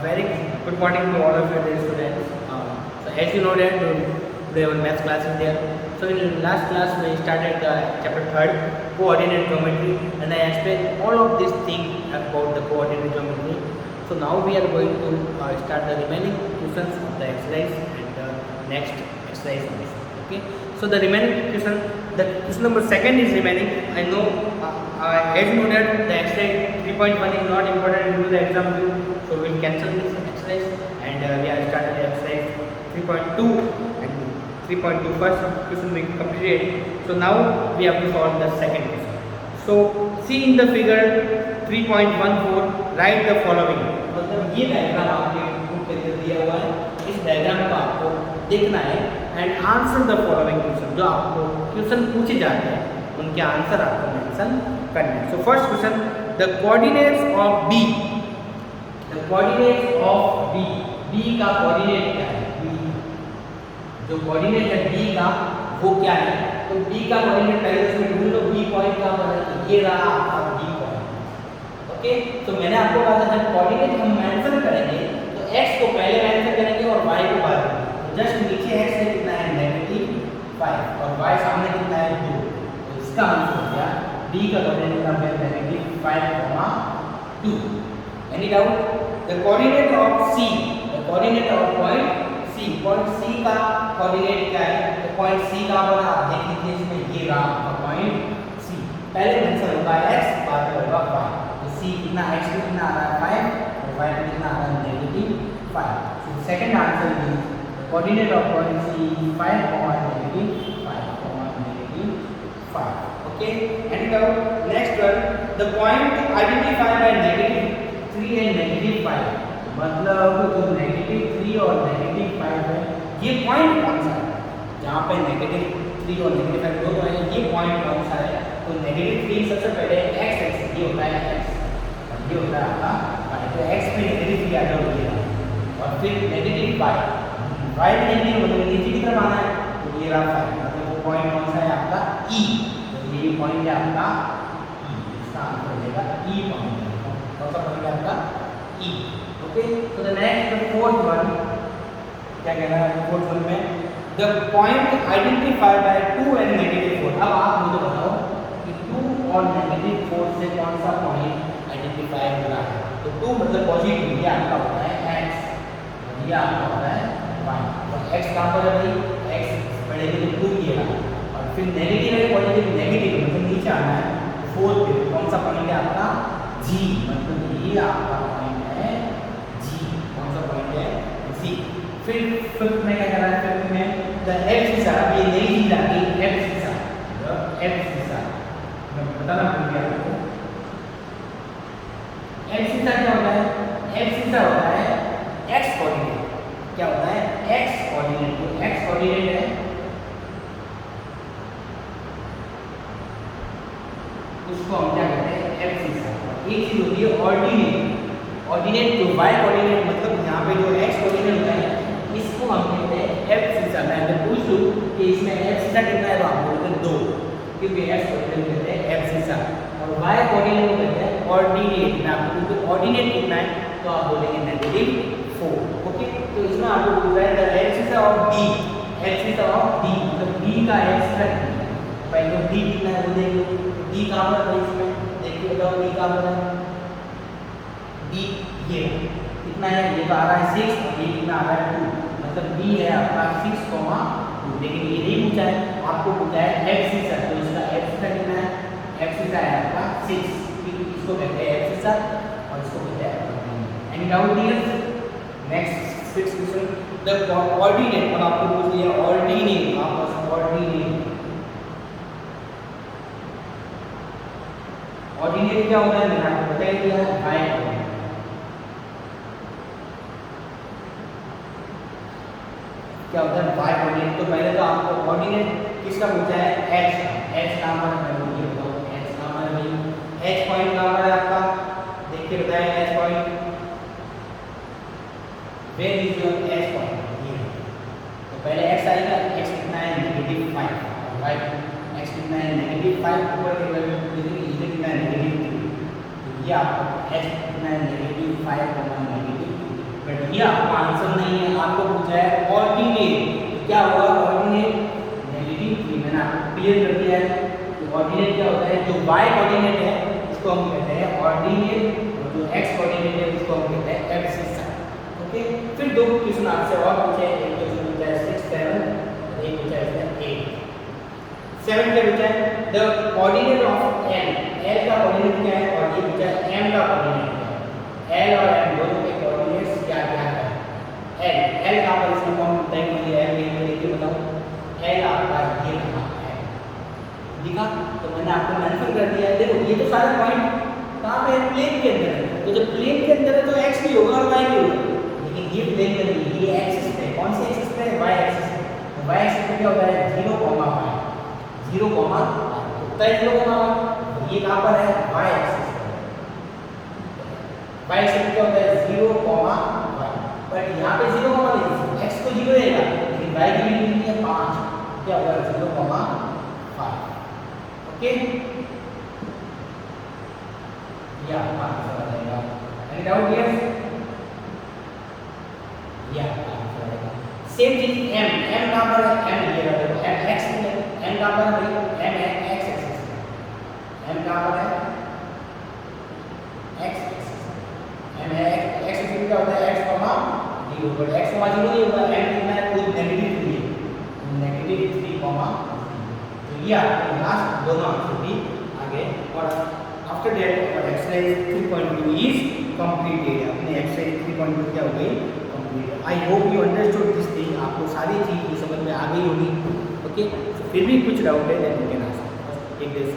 Very good morning to all of you dear students. So as you know that today our math class is there. So in last class we started the chapter 3rd, coordinate geometry, and I explained all of these things about the coordinate geometry. So now we are going to start the remaining questions of the exercise and the next exercise also. Okay. So the remaining question, the question number 2nd is remaining. I know as you know that the exercise 3.1 is not important due to the exam due. So we will cancel this exercise and we are starting the exercise 3.2 and 3.2 first question being completed. So now we have to solve the second question. So see in the figure 3.14 write the following. मतलब ये diagram आपके book के अंदर दिया हुआ है, इस diagram को आपको देखना है and answer the following question. जो आपको क्वेश्चन पूछे जाते हैं उनके आंसर आपको मेंशन करना है. So first question, the coordinates of B. The coordinates of B. B का कोऑर्डिनेट क्या है? बी जो कोऑर्डिनेट है बी का वो क्या है? तो बी का कोऑर्डिनेट पहले इसमें ढूंढ लो. बी पॉइंट का मतलब ये रहा आपका बी पॉइंट. ओके. तो मैंने आपको कहा था जब कोऑर्डिनेट हम मेंशन करेंगे तो x को पहले मेंशन करेंगे और y को बाद में. जस्ट नीचे x है कितना है -5 और y सामने कितना है 2. तो इसका आंसर हो गया b का coordinate number -5, 2. Any doubt? The coordinate of c. The coordinate of point c. Point c का कोऑर्डिनेट क्या है? तो पॉइंट c का बना आप देख लीजिए इसमें ये रहा आपका पॉइंट c. पहले मेंशन होगा x, बाद में होगा y. तो c कितना x पे कितना आ रहा है 5 और y पे कितना आ रहा है -5. So second answer is coordinate of point C 5, -5. Okay. And now next one, the point identified by -3 and -5. मतलब जो -3 और -5 है ये पॉइंट कौन सा है? जहाँ पे -3 और -5 दोनों है, ये पॉइंट कौन सा है? तो -3 सबसे पहले x एक्सिस ये होता है x और ये होता है आपका y. तो x पे -3 आ जाएगा और फिर -5 y में नहीं मतलब नीचे की तरफ आना है. तो ये रहा 5. मतलब वो पॉइंट कौन सा है आपका? E. तो ये पॉइंट है आपका E. इसका आंसर हो जाएगा E पॉइंट. कौन सा पॉइंट है आपका? E. ओके. तो the next the fourth one क्या कह रहा है? फोर्थ वन में the point identified by 2 and -4. अब आप मुझे बताओ कि 2 और -4 से कौन सा पॉइंट आइडेंटिफाई हो रहा है? तो 2 मतलब पॉजिटिव, ये आपका होता है x और ये आपका होता है y. तो x कहाँ पर है भाई? x बड़े के लिए 2 ये रहा और फिर नेगेटिव है पॉजिटिव नेगेटिव मतलब नीचे आना है. 4 पे कौन सा पॉइंट है आपका? g. मतलब ये आपका पॉइंट है g. कौन सा पॉइंट है? g. फिर फिफ्थ में क्या कर रहा है? फिफ्थ में द एब्सिसा. ये नई चीज आ गई एब्सिसा. एब्सिसा मैं बताना भूल गया आपको. एब्सिसा क्या होता है? एब्सिसा होता है x कोऑर्डिनेट. क्या होता है? x coordinate. तो x कोऑर्डिनेट है उसको हम क्या कहते हैं? एब्सिसा. एक चीज होती है ऑर्डिनेट. ऑर्डिनेट जो y कोऑर्डिनेट मतलब यहाँ पे जो x कोऑर्डिनेट होता है इसको हम कहते हैं एब्सिसा. मैं अगर पूछ लूँ कि इसमें एब्सिसा कितना है तो आप बोलोगे 2 क्योंकि x कोऑर्डिनेट कहते हैं एब्सिसा और y कोऑर्डिनेट को कहते हैं ऑर्डिनेट. मैं आपको पूछूं ऑर्डिनेट कितना है तो आप बोलेंगे -4. ओके. तो इसमें आपको पूछ रहा है the abscissa of D. Abscissa of D मतलब D का एब्सिसा कितना है? पहले तो D कितना है वो देख लो. D कहाँ पर है इसमें? देखिए बताओ D कहाँ पर है? D ये कितना है? ये तो आ रहा है 6 और ये कितना आ रहा है 2. मतलब D है आपका 6,2. लेकिन ये नहीं पूछा है, आपको पूछा है एब्सिसा. तो इसका एब्सिसा कितना है? एब्सिसा है आपका 6. इसको कहते हैं एब्सिसा और इसको कहते हैं. Any doubt here? Next 6th question, the coordinate. और आपको पूछ लिया ऑर्डिनेट. आपका ऑर्डिनेट. ऑर्डिनेट क्या होता है? मैंने आपको बता दिया है y कोऑर्डिनेट. क्या होता है? y coordinate. तो पहले तो आपको कोऑर्डिनेट किसका पूछा है? h. h कहाँ पर है? मैं मुझे बताओ h कहाँ पर है? h पॉइंट कहाँ पर है आपका? देखिए बताएं h point. Where is your h point? Here. तो पहले x आएगा. x कितना है? -5 और y x कितना है? -5. ऊपर के वैल्यू देखिए इधर कितना है? -3. तो ये आपका h कितना है? -5 और -3. बट ये आपको आंसर नहीं है, आपको पूछा है ऑर्डिनेट। क्या होगा ऑर्डिनेट? -3। मैंने आपको क्लियर कर दिया है कि ऑर्डिनेट क्या होता है। जो y कोऑर्डिनेट है इसको हम कहते हैं ऑर्डिनेट, और जो x कोऑर्डिनेट है उसको हम कहते हैं एक्सिस साइन। ओके, फिर दो क्वेश्चन आपसे और पूछे, एक क्वेश्चन पूछा है 6, 7, एक पूछा है 8। 7 क्या पूछा है? The coordinate of n, l का कोऑर्डिनेट क्या है, और ये पूछा है m का कोऑर्डिनेट क्या है। l और m दोनों के कोऑर्डिनेट्स क्या क्या है। l कहां पर इसमें कौन होता है, मुझे l नहीं देखिए बताओ। l आपका ये रहा है, दिखा तो मैंने आपको मेंशन कर दिया है। देखो ये तो सारे पॉइंट कहां पे है, प्लेन के अंदर है। तो जब प्लेन के अंदर है तो x भी होगा और y भी होगा, लेकिन ये प्लेन में नहीं, ये एक्सिस पे। कौन सी एक्सिस पे? y एक्सिस पे। तो y एक्सिस पे क्या होता है 0, 5, 0, होता है 0, 5। ये कहां पर है? y एक्सिस पे। y एक्सिस पे क्या होता है 0, 5। बट यहाँ पे 0, नहीं, x तो 0 रहेगा, लेकिन y की वैल्यू कितनी है 5। क्या होगा 0, 5। ओके, या आंसर आ जाएगा। Any doubt here? या आंसर आएगा। सेम चीज m कहां पर है? m ये रहा, देखो m x में m कहां पर है भाई? m है x एक्सिस पे। m कहां पर है? x एक्सिस पे। m है x एक्सिस पे। क्या होता है x, 0, बट x, 0 नहीं होगा, m कितना है? कोई -3 है, -3, 0। तो ये आपके लास्ट दोनों आंसर भी आगे। और आफ्टर दैट और एक्सरसाइज 3.2 इज कंप्लीटेड। अपने एक्सरसाइज 3.2 क्या हो गई? Complete. I hope you understood this thing. आपको सारी चीज ये समझ में आ गई होगी। ओके, फिर भी कुछ डाउट है देन यू कैन आस्क। एक देश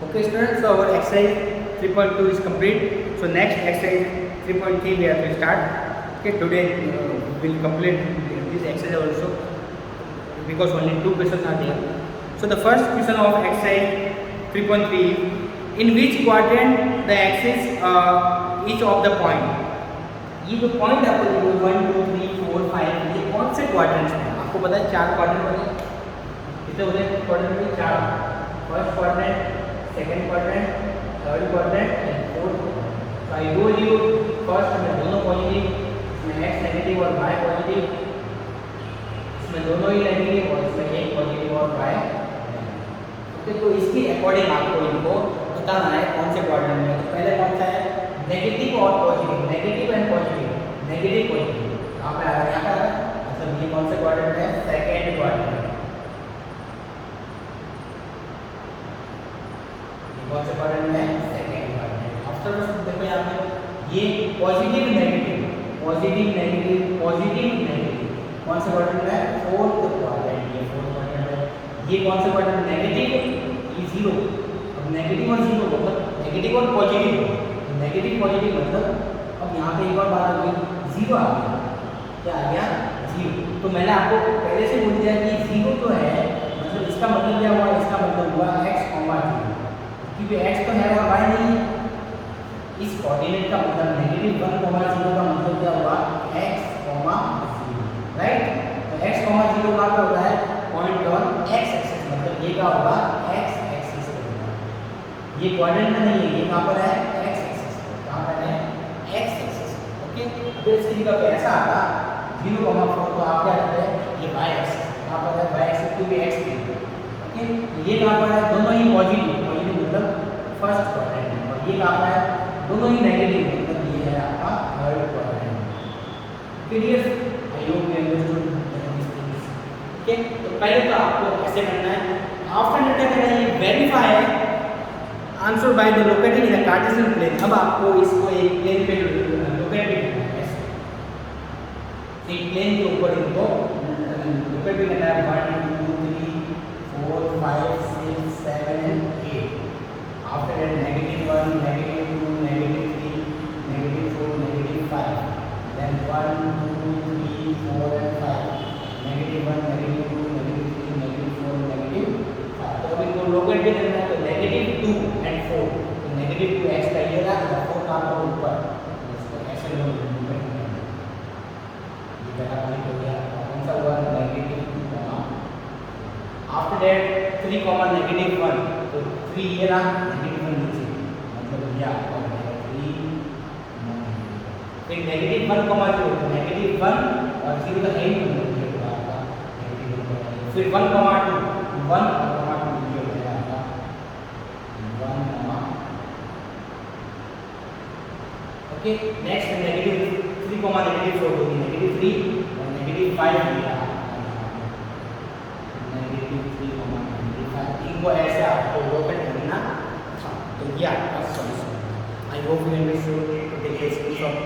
okay students, so our exercise 3.2 is complete. So next exercise 3.3 we have to start. Okay, today we will complete this exercise also because only 2 questions are there. So the first question of exercise 3.3, in which quadrant the axis each of the point. ये जो point आपको 1, 2, 3, 4, 5 ये कौन से quadrants हैं? आपको पता है 4 क्वाड्रेंट होते हैं। कितने होते हैं क्वाड्रेंट में? 4। First quadrant, second quadrant, third quadrant and fourth quadrant. तो आई टोल्ड यू फर्स्ट में दोनों पॉजिटिव, इसमें x नेगेटिव और y पॉजिटिव, इसमें दोनों ही नेगेटिव और इसमें एक पॉजिटिव और y। ओके, तो इसके अकॉर्डिंग आपको इनको बताना है कौन से क्वाड्रेंट में। तो पहले कौन सा है? नेगेटिव और positive, negative and positive, negative positive. यहाँ पे आ रहा है, यहाँ पर मतलब ये कौन से क्वाड्रेंट है? Second quadrant. कौन से क्वाड्रेंट में? Second quadrant. आफ्टर देखो यहाँ पे ये positive negative, positive negative, positive negative, कौन से क्वाड्रेंट में? Fourth quadrant. ये फोर्थ क्वाड्रेंट है। ये कौन से क्वाड्रेंट? नेगेटिव, ये 0। अब नेगेटिव और 0 मतलब नेगेटिव और पॉजिटिव, नेगेटिव पॉजिटिव मतलब अब यहाँ पे एक और बात हो गई, 0 आ गया। क्या आ गया? 0। तो मैंने आपको पहले से बोल दिया कि 0 जो है मतलब इसका मतलब क्या हुआ? इसका मतलब हुआ x, 0, क्योंकि x तो है और y नहीं है। इस कोऑर्डिनेट का मतलब -1, 0 का मतलब क्या हुआ? x, 0, right. तो x, 0 कहाँ पे होता है? पॉइंट ऑन x एक्सिस, मतलब ये क्या होगा? x एक्सिस पे होगा। ये कोऑर्डिनेट में नहीं है, ये कहाँ पर है? x एक्सिस पे। कहाँ पर है? x axis. ओके, अगर इसकी जगह पे ऐसा आता 0,4 तो आप क्या करते हैं? ये y एक्सिस कहाँ पर है? y एक्सिस पे भी x पे। ओके, ये कहाँ पर है? दोनों ही पॉजिटिव, मतलब फर्स्ट क्वाड्रेंट, और ये कहाँ है? दोनों ही नेगेटिव, मतलब ये है आपका third quadrant. Clear? I hope you understood this things. Okay, तो पहले तो आपको ऐसे करना है। आफ्टर दैट क्या है? Verify answer by the located in the cartesian plane. अब आपको इसको एक प्लेन पे लोकेट करना है। एक प्लेन के ऊपर इनको लोकेट करना है। 1, 2, 3, 4, 5, 6, 7 and 8। After that -1, -2, -3, -4, -5, then 1, 2, 3, 4 and 5, -1, -2, -3, -4, -5। तो अब इनको लोकेट भी करना है, तो -2 and 4, तो -2 x का ये रहा, 4 का आपको ऊपर, इसको ऐसे लोकेट करना है। ये पहला पॉइंट हो गया। कौन सा हुआ? -2, क्योंकि ये रहा नेगेटिव वन नीचे, मतलब ये आपका फिर नेगेटिव 1 कॉमा 0, नेगेटिव 1 और 0 का एंड में होगा आपका नेगेटिव 1, फिर 1 कॉमा 2, 1 कॉमा 2 ये हो जाएगा आपका 1 comma, okay. Next negative 3 comma negative 4 होगी, नेगेटिव 3 और नेगेटिव 5 मिला, नेगेटिव 3 कॉमा नेगेटिव 5, इनको ऐसे आपको ओपन करना था। तो ये आपका solution. I hope you understood. देखिए screenshot.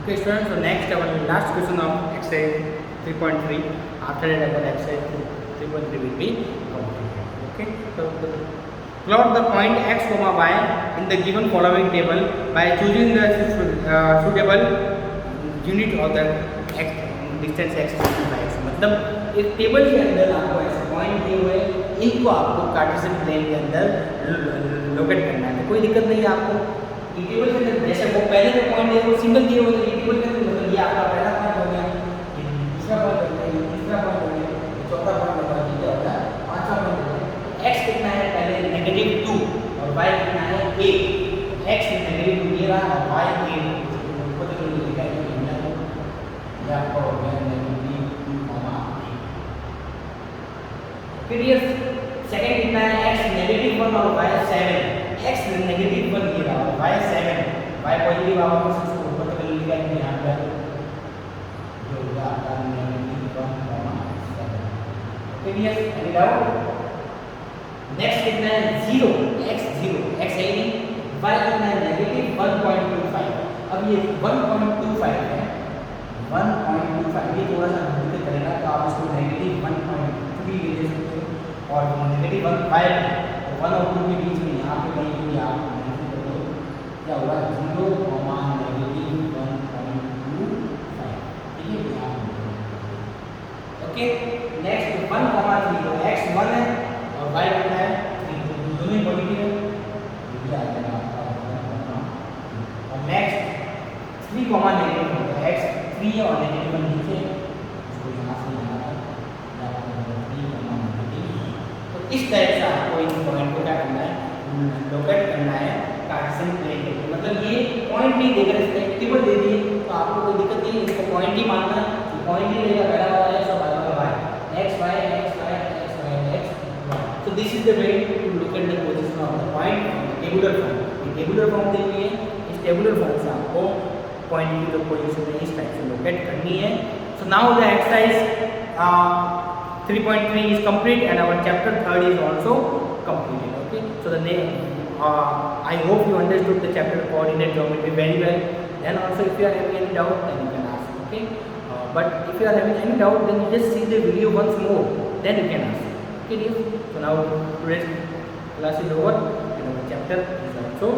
Okay students, so next our last question of exercise 3.3. After that our exercise 3.3 will be completed. Okay, so plot the point x comma y in the given following table by choosing the suitable unit of the x distance x by x। मतलब एक table के अंदर आपको ऐसे point दिए हुए, इनको आपको कार्टेशियन प्लेन के अंदर लोकेट करना है। तो कोई दिक्कत नहीं है आपको टेबल के अंदर, जैसे वो पहले जो पॉइंट है वो सिंगल दिए हुए थे टेबल के अंदर, मतलब ये आपका पहला पॉइंट हो गया, ये दूसरा पॉइंट हो गया, ये तीसरा पॉइंट हो गया, ये चौथा पॉइंट हो गया, ये होता है पांचवा पॉइंट हो गया। x कितना है पहले नेगेटिव 2 और y कितना है 8, x नेगेटिव 2 ये रहा और y 8, इसको तो लिखा है ये आपका हो गया नेगेटिव 2 कॉमा 8। फिर ये सेकंड कितना है x नेगेटिव 1 और y 7, x नेगेटिव 1 ये रहा और y 7, y पॉजिटिव आवा को इसको ऊपर तक ले लिया है यहां पर जो होगा आपका नेगेटिव 1,7। फिर ये एनी डाउट। नेक्स्ट कितना है 0, x 0, x है नहीं, y कितना है नेगेटिव 1.25। अब ये 1.25 है, 1.25 ये थोड़ा सा दिक्कत करेगा, तो आप इसको नेगेटिव 1.3 ले सकते हो और नेगेटिव 1.5 1 और 2 के बीच में यहाँ पे कहीं भी आप क्या होगा 0 कॉमा नेगेटिव 1.25, ठीक है। ओके, नेक्स्ट 1 कॉमा 3, x 1 है और y कितना है 3, दोनों ही पॉजिटिव है, ये आ जाएगा आपका। और नेक्स्ट 3 कॉमा नेगेटिव होता है, x 3 और नेगेटिव 1 नीचे, इसको यहाँ से यहाँ तक 3 कॉमा नेगेटिव। तो इस तरह से आपको इन पॉइंट को क्या करना है, लोकेट करना है कार्टेशियन प्लेन के। मतलब ये पॉइंट नहीं देकर इसका टेबल दे दिए तो आपको कोई दिक्कत नहीं, इसको पॉइंट ही मानना है, पॉइंट ही देगा, पहला वाला x और बाद में y, x y x y x y x y। so this is the way to look at the position of the point in the tabular form। ये टेबुलर फॉर्म दी हुई है, इस टेबुलर फॉर्म से आपको point की जो position है इस टाइप से लोकेट करनी है। So now the exercise 3.3 is complete and our chapter 3 is also completed। Okay, so the I hope you understood the chapter coordinate geometry very well. Then also if you are having any doubt then you can ask, okay, but if you are having any doubt then you just see the video once more, then you can ask, okay dear? So now today's class is over and our chapter is also